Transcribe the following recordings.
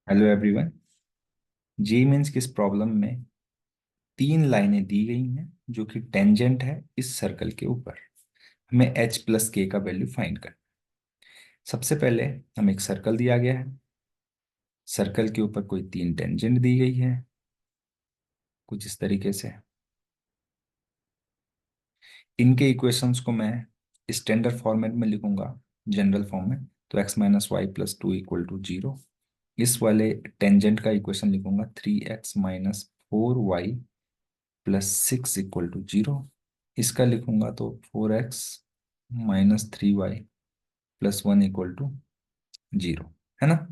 Hello everyone. जी means किस problem में तीन लाइनें दी गई हैं जो कि टेंजेंट है इस सर्कल के ऊपर। हमें h प्लस के का वैल्यू फाइंड करना। सबसे पहले हमें एक सर्कल दिया गया है। सर्कल के ऊपर कोई तीन टेंजेंट दी गई है कुछ इस तरीके से। इनके इक्वेशंस को मैं स्टैंडर्ड फॉर्मेट में लिखूंगा, जनरल फॉर्म में। तो x minus Y plus two equal to zero. इस वाले टेंजेंट का इक्वेशन लिखूंगा 3x minus 4y plus 6 equal to zero. इसका लिखूंगा तो 4x minus 3y plus 1 equal to zero, है ना।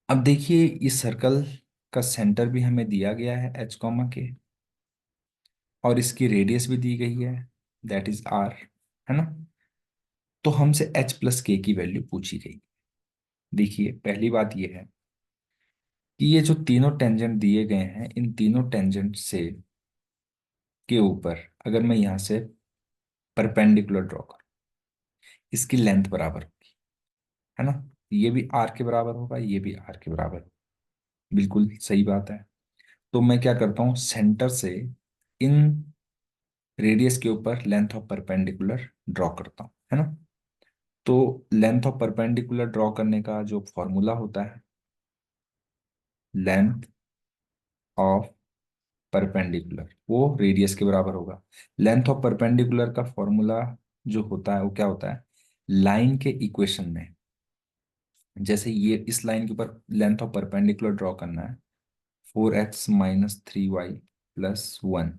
अब देखिए इस सर्कल का सेंटर भी हमें दिया गया है h कॉमा के, और इसकी रेडियस भी दी गई है, दैट इज r, है ना। तो हमसे h प्लस के की वैल्यू पूछी गई। देखिए पहली बात यह है कि ये जो तीनों टेंजेंट दिए गए हैं, इन तीनों टेंजेंट से के ऊपर अगर मैं यहाँ से परपेंडिकुलर ड्रॉ करूँ, इसकी लेंथ बराबर होगी, है ना। ये भी आर के बराबर होगा, ये भी आर के बराबर होगा। बिल्कुल सही बात है। तो मैं क्या करता हूँ, सेंटर से इन रेडियस के ऊपर लेंथ ऑफ परपेंडिकुलर ड्रॉ करता हूँ, है ना। तो लेंथ ऑफ परपेंडिकुलर ड्रॉ करने का जो फॉर्मूला होता है, लेंथ ऑफ परपेंडिकुलर, वो रेडियस के बराबर होगा। लेंथ ऑफ परपेंडिकुलर का फॉर्मूला जो होता है वो क्या होता है, लाइन के इक्वेशन में। जैसे ये इस लाइन के ऊपर लेंथ ऑफ परपेंडिकुलर ड्रॉ करना है, 4x माइनस 3y प्लस 1।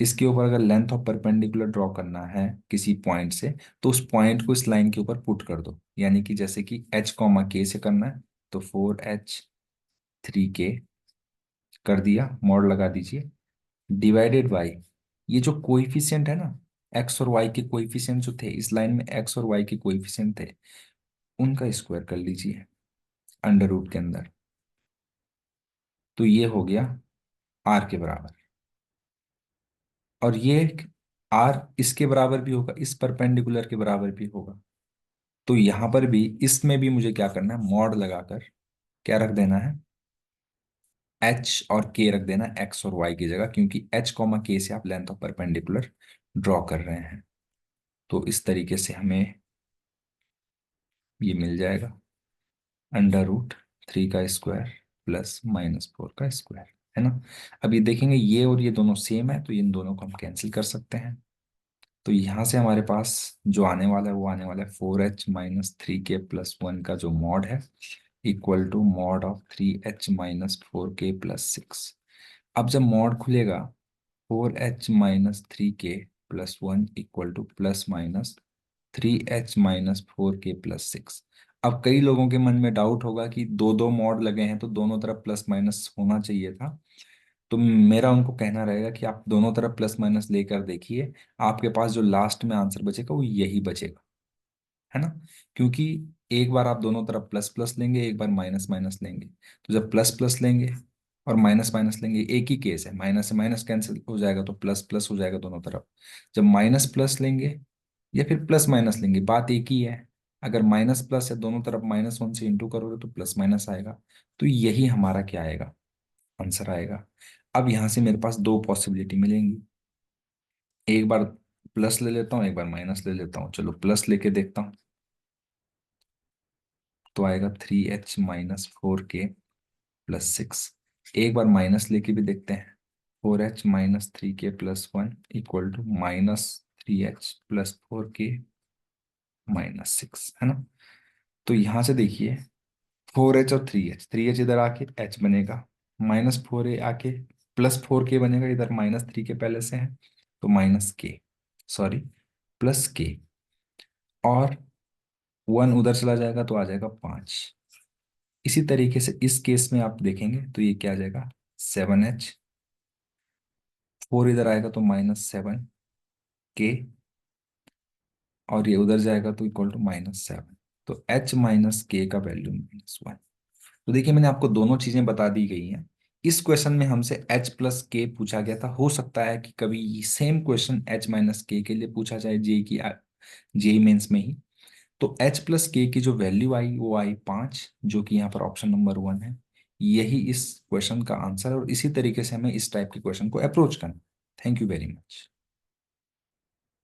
इसके ऊपर अगर लेंथ ऑफ परपेंडिकुलर ड्रॉ करना है किसी पॉइंट से, तो उस पॉइंट को इस लाइन के ऊपर पुट कर दो। यानी कि जैसे कि h कॉमा के से करना है तो 4h 3k कर दिया, मॉड लगा दीजिए, डिवाइडेड बाई ये जो कोइफिशिएंट है ना, x और y के कोइफिशिएंट जो थे इस लाइन में, x और y के कोइफिशिएंट थे, उनका स्क्वायर कर लीजिए अंडर रूट के अंदर। तो ये हो गया r के बराबर। और ये r इसके बराबर भी होगा, इस परपेंडिकुलर के बराबर भी होगा। तो यहां पर भी इसमें भी मुझे क्या करना है, मॉड लगाकर क्या रख देना है, h और k रख देना है x और y की जगह, क्योंकि h कॉमा k से आप लेंथ ऑफ परपेंडिकुलर ड्रॉ कर रहे हैं। तो इस तरीके से हमें ये मिल जाएगा अंडर रूट 3 का स्क्वायर प्लस -4 का स्क्वायर, है ना। अब ये देखेंगे ये और ये दोनों सेम है, तो इन दोनों को हम कैंसिल कर सकते हैं। तो यहाँ से हमारे पास जो आने वाला है वो आने वाला है 4h-3k+1 का जो मॉड है, equal to mod of 3h-4k+6। अब जब मॉड खुलेगा 4h-3k+1 equal two plus minus 3h-4k+6। अब कई लोगों के मन में डाउट होगा कि दो दो मॉड लगे हैं तो दोनों तरफ प्लस माइनस होना चाहिए था। तो मेरा उनको कहना रहेगा कि आप दोनों तरफ प्लस माइनस लेकर देखिए, आपके पास जो लास्ट में आंसर बचेगा वो यही बचेगा, है ना। क्योंकि एक बार आप दोनों तरफ प्लस प्लस लेंगे, एक बार माइनस माइनस लेंगे। तो जब प्लस प्लस लेंगे और माइनस माइनस लेंगे, एक ही केस है, माइनस से माइनस कैंसिल हो जाएगा तो प्लस प्लस हो जाएगा दोनों तरफ। जब माइनस प्लस लेंगे या फिर प्लस माइनस लेंगे, बात एक ही है। अगर माइनस प्लस है, दोनों तरफ -1 से इंटू करोगे तो प्लस माइनस आएगा। तो यही हमारा क्या आएगा, आंसर आएगा। अब यहां से मेरे पास दो पॉसिबिलिटी मिलेंगी, एक बार प्लस ले लेता हूँ, एक बार माइनस ले लेता हूँ। चलो प्लस लेके देखता हूँ, तो आएगा 3h-4k+6। एक बार माइनस लेके भी देखते हैं, 4h-3k+1 इक्वल टू -3h+4k-6, है ना। तो यहां से देखिए 4h और 3h, 3h इधर आके h बनेगा, -4a आके +4k बनेगा, इधर -3k पहले से है तो -k, सॉरी +k, और 1 उधर चला जाएगा तो आ जाएगा 5। इसी तरीके से इस केस में आप देखेंगे तो ये क्या आ जाएगा, 7h, 4 इधर आएगा तो -7k, और ये उधर जाएगा तो इक्वल टू -7। तो h-k का वैल्यू -1। तो देखिए मैंने आपको दोनों चीजें बता दी गई हैं। इस क्वेश्चन में हमसे h प्लस के पूछा गया था, हो सकता है कि कभी सेम क्वेश्चन h-k के लिए पूछा जाए जेई की, जेई मेंस में ही। तो एच प्लस के की जो वैल्यू आई वो आई 5, जो कि यहाँ पर ऑप्शन नंबर 1 है। यही इस क्वेश्चन का आंसर है, और इसी तरीके से हमें इस टाइप के क्वेश्चन को अप्रोच करना। Thank you very much.